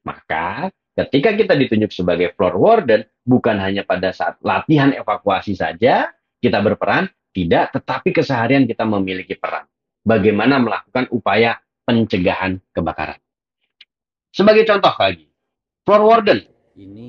Maka ketika kita ditunjuk sebagai floor warden, bukan hanya pada saat latihan evakuasi saja kita berperan, tidak, tetapi keseharian kita memiliki peran. Bagaimana melakukan upaya pencegahan kebakaran. Sebagai contoh lagi, floor warden. Ini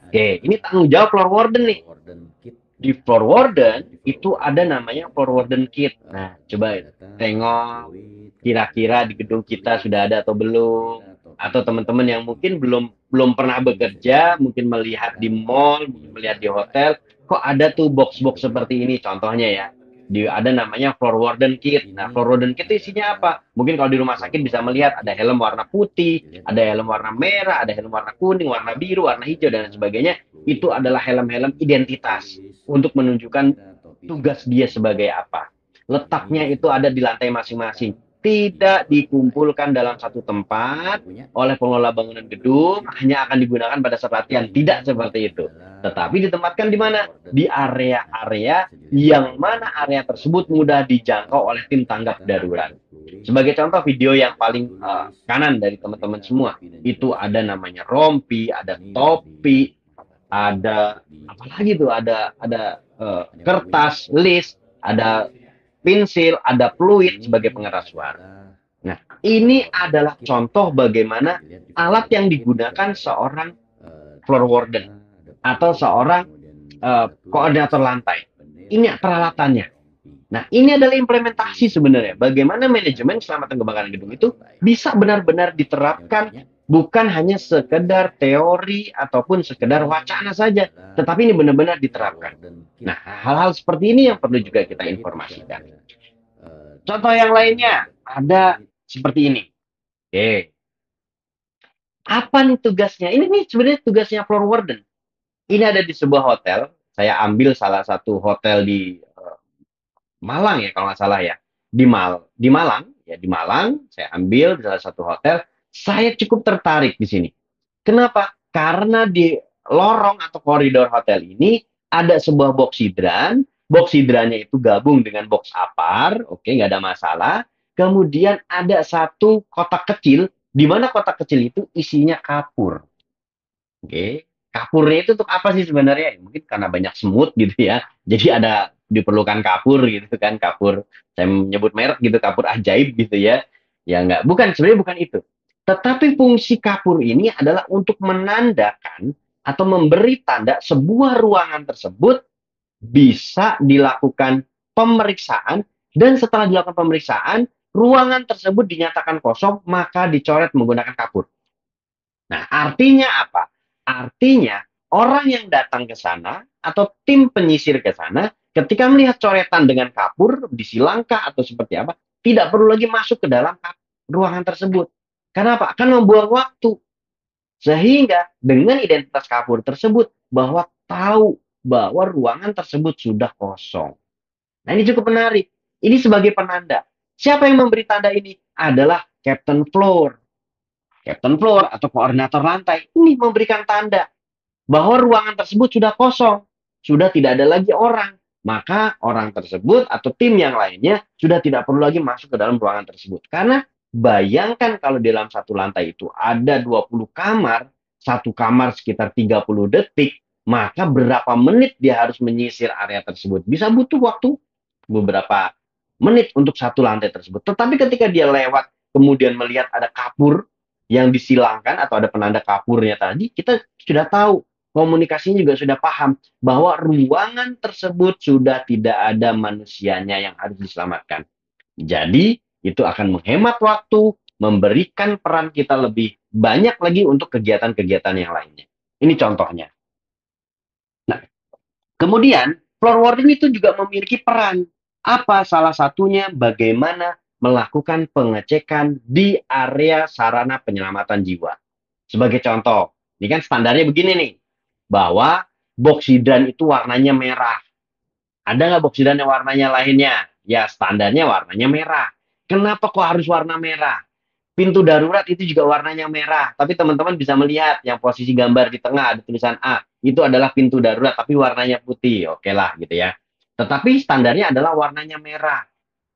Oke, ada ini tanggung jawab floor warden nih. floor warden kit. Di floor warden Di floor itu ada warden namanya floor warden kit. Nah, coba data tengok fluid, kira-kira di kemudian gedung kita tulis sudah ada atau belum. merah, topi, Atau teman-teman yang mungkin belum belum pernah ini bekerja, sedang mungkin melihat di mall, mungkin melihat di diusahakan hotel, kok ada tuh box-box itu seperti berapa. ini contohnya ya. Ada namanya floor warden kit. Nah, Ini floor warden kit itu isinya adalah apa? Mungkin kalau di rumah floor sakit bisa warden melihat ada kit. helm warna Bisa putih, dilihat ada di helm warna sini merah, ada helm warna kuning, warna biru, warna hijau dan data sebagainya. Itu fluid, adalah helm-helm kemudian identitas tulis untuk menunjukkan merah, topi, tugas kemudian dia tulis. sebagai apa. Ini Letaknya itu sudah ada di lantai dipasang masing-masing. di Tidak lantai. dikumpulkan dalam satu tempat Sudah punya. oleh pengelola bangunan gedung, hanya akan digunakan pada saat Oke, latihan. Tidak ini seperti itu. adalah Tetapi ditempatkan di floor mana? warden Di kit. Nah, area-area bisa dilihat di yang floor warden mana kit area tersebut ada mudah dijangkau oleh tim tanggap data, darurat. ada fluid, Sebagai contoh video yang ada paling tulis kanan dari teman-teman merah, semua, topi dan juga itu ada sarung. namanya rompi, ada Ini bisa topi, dimanfaatkan ada untuk apalagi tuh, dicetak. ada Ini kalau punya. kertas, list, ada pensil, ada fluid Ini sebagai pengeras suara. adalah Nah, floor ini warden adalah kit. contoh Bisa bagaimana dilihat di floor alat warden yang kit itu digunakan ada seorang floor warden data, ada atau fluid, seorang kemudian ada tulis, koordinator ada lantai. penil, Ini kemudian peralatannya. ada rompi. Nah, ini adalah implementasi Tulis sebenarnya. Bagaimana merah, manajemen topi, keselamatan kebakaran gedung kemudian itu lantai. bisa benar-benar Ini udah diterapkan, punya. bukan hanya sekedar teori ataupun sekedar Ini wacana saja, adalah tetapi ini benar-benar floor diterapkan. warden kit. Nah, hal-hal seperti ini yang Di perlu floor juga kita warden kit itu informasikan. ada Contoh yang data, lainnya ada ada fluid. seperti ini. Oke, apa nih tugasnya? Ini nih sebenarnya tugasnya floor warden. Ini ada di sebuah hotel. Saya ambil salah satu hotel di Malang ya kalau nggak salah ya. Di Malang ya, di Malang saya ambil di salah satu hotel. Saya cukup tertarik di sini. Kenapa? Karena di lorong atau koridor hotel ini ada sebuah box hidran. Box hidrannya itu gabung dengan box apar, oke, nggak ada masalah. Kemudian ada satu kotak kecil, di mana kotak kecil itu isinya kapur. Oke, kapurnya itu untuk apa sih sebenarnya? Mungkin karena banyak semut gitu ya. Jadi ada diperlukan kapur gitu kan, kapur. Saya menyebut merek gitu, kapur ajaib gitu ya. Ya enggak, bukan sebenarnya bukan itu. Tetapi fungsi kapur ini adalah untuk menandakan atau memberi tanda sebuah ruangan tersebut bisa dilakukan pemeriksaan dan setelah dilakukan pemeriksaan, ruangan tersebut dinyatakan kosong, maka dicoret menggunakan kapur. Nah, artinya apa? Artinya orang yang datang ke sana atau tim penyisir ke sana ketika melihat coretan dengan kapur, disilangkah atau seperti apa, tidak perlu lagi masuk ke dalam ruangan tersebut. Kenapa? Akan membuang waktu. Sehingga dengan identitas kapur tersebut bahwa tahu bahwa ruangan tersebut sudah kosong. Nah, ini cukup menarik. Ini sebagai penanda. Siapa yang memberi tanda ini? Adalah Captain Floor. Captain floor atau koordinator lantai ini memberikan tanda bahwa ruangan tersebut sudah kosong, sudah tidak ada lagi orang. Maka orang tersebut atau tim yang lainnya sudah tidak perlu lagi masuk ke dalam ruangan tersebut. Karena bayangkan kalau di dalam satu lantai itu ada 20 kamar, satu kamar sekitar 30 detik, maka berapa menit dia harus menyisir area tersebut. Bisa butuh waktu beberapa menit untuk satu lantai tersebut. Tetapi ketika dia lewat kemudian melihat ada kapur yang disilangkan atau ada penanda kapurnya tadi, kita sudah tahu, komunikasinya juga sudah paham bahwa ruangan tersebut sudah tidak ada manusianya yang harus diselamatkan. Jadi, itu akan menghemat waktu, memberikan peran kita lebih banyak lagi untuk kegiatan-kegiatan yang lainnya. Ini contohnya. Nah, kemudian, floor warden itu juga memiliki peran. Apa salah satunya? Bagaimana melakukan pengecekan di area sarana penyelamatan jiwa. Sebagai contoh, ini kan standarnya begini nih, bahwa box hidran itu warnanya merah. Ada nggak box hidran yang warnanya lainnya? Ya, standarnya warnanya merah. Kenapa kok harus warna merah? Pintu darurat itu juga warnanya merah. Tapi teman-teman bisa melihat yang posisi gambar di tengah ada tulisan A. Itu adalah pintu darurat tapi warnanya putih. Oke lah gitu ya. Tetapi standarnya adalah warnanya merah.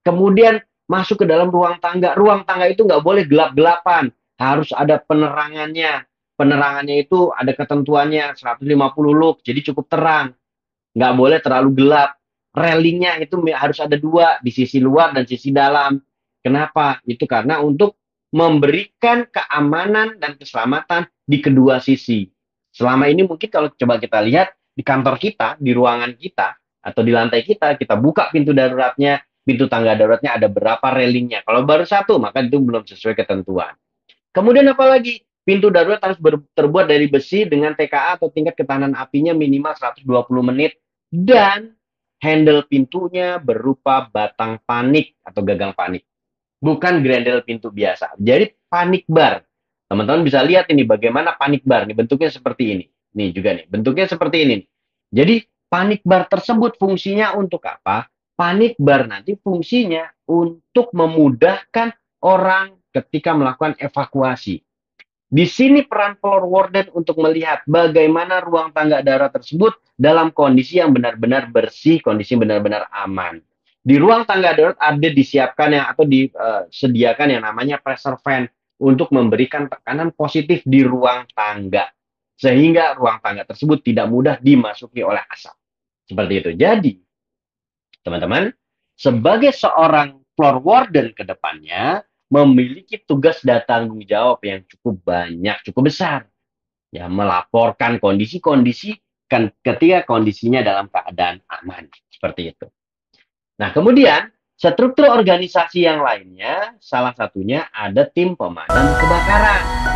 Kemudian masuk ke dalam ruang tangga. Ruang tangga itu nggak boleh gelap-gelapan. Harus ada penerangannya. penerangannya itu ada ketentuannya 150 lux, jadi cukup terang, nggak boleh terlalu gelap. Railingnya itu harus ada dua, di sisi luar dan sisi dalam. Kenapa? Itu karena untuk memberikan keamanan dan keselamatan di kedua sisi. Selama ini mungkin kalau coba kita lihat di kantor kita, di ruangan kita, atau di lantai kita, kita buka pintu daruratnya, pintu tangga daruratnya ada berapa railingnya. Kalau baru satu, maka itu belum sesuai ketentuan. Kemudian apalagi? Pintu darurat harus terbuat dari besi dengan TKA atau tingkat ketahanan apinya minimal 120 menit dan handle pintunya berupa batang panik atau gagang panik. Bukan grendel pintu biasa. Jadi panik bar. Teman-teman bisa lihat ini bagaimana panik bar. Ini bentuknya seperti ini. Nih juga nih, bentuknya seperti ini. Jadi panik bar tersebut fungsinya untuk apa? Panik bar nanti fungsinya untuk memudahkan orang ketika melakukan evakuasi. Di sini peran floor warden untuk melihat bagaimana ruang tangga darurat tersebut dalam kondisi yang benar-benar bersih, kondisi benar-benar aman. Di ruang tangga darurat ada disiapkan yang atau disediakan yang namanya pressure fan untuk memberikan tekanan positif di ruang tangga sehingga ruang tangga tersebut tidak mudah dimasuki oleh asap. Seperti itu. Jadi, teman-teman, sebagai seorang floor warden ke depannya memiliki tugas dan tanggung jawab yang cukup banyak, cukup besar. Ya, melaporkan kondisi-kondisi ketika kondisinya dalam keadaan aman. Seperti itu. Nah, kemudian struktur organisasi yang lainnya, salah satunya ada tim pemadam kebakaran.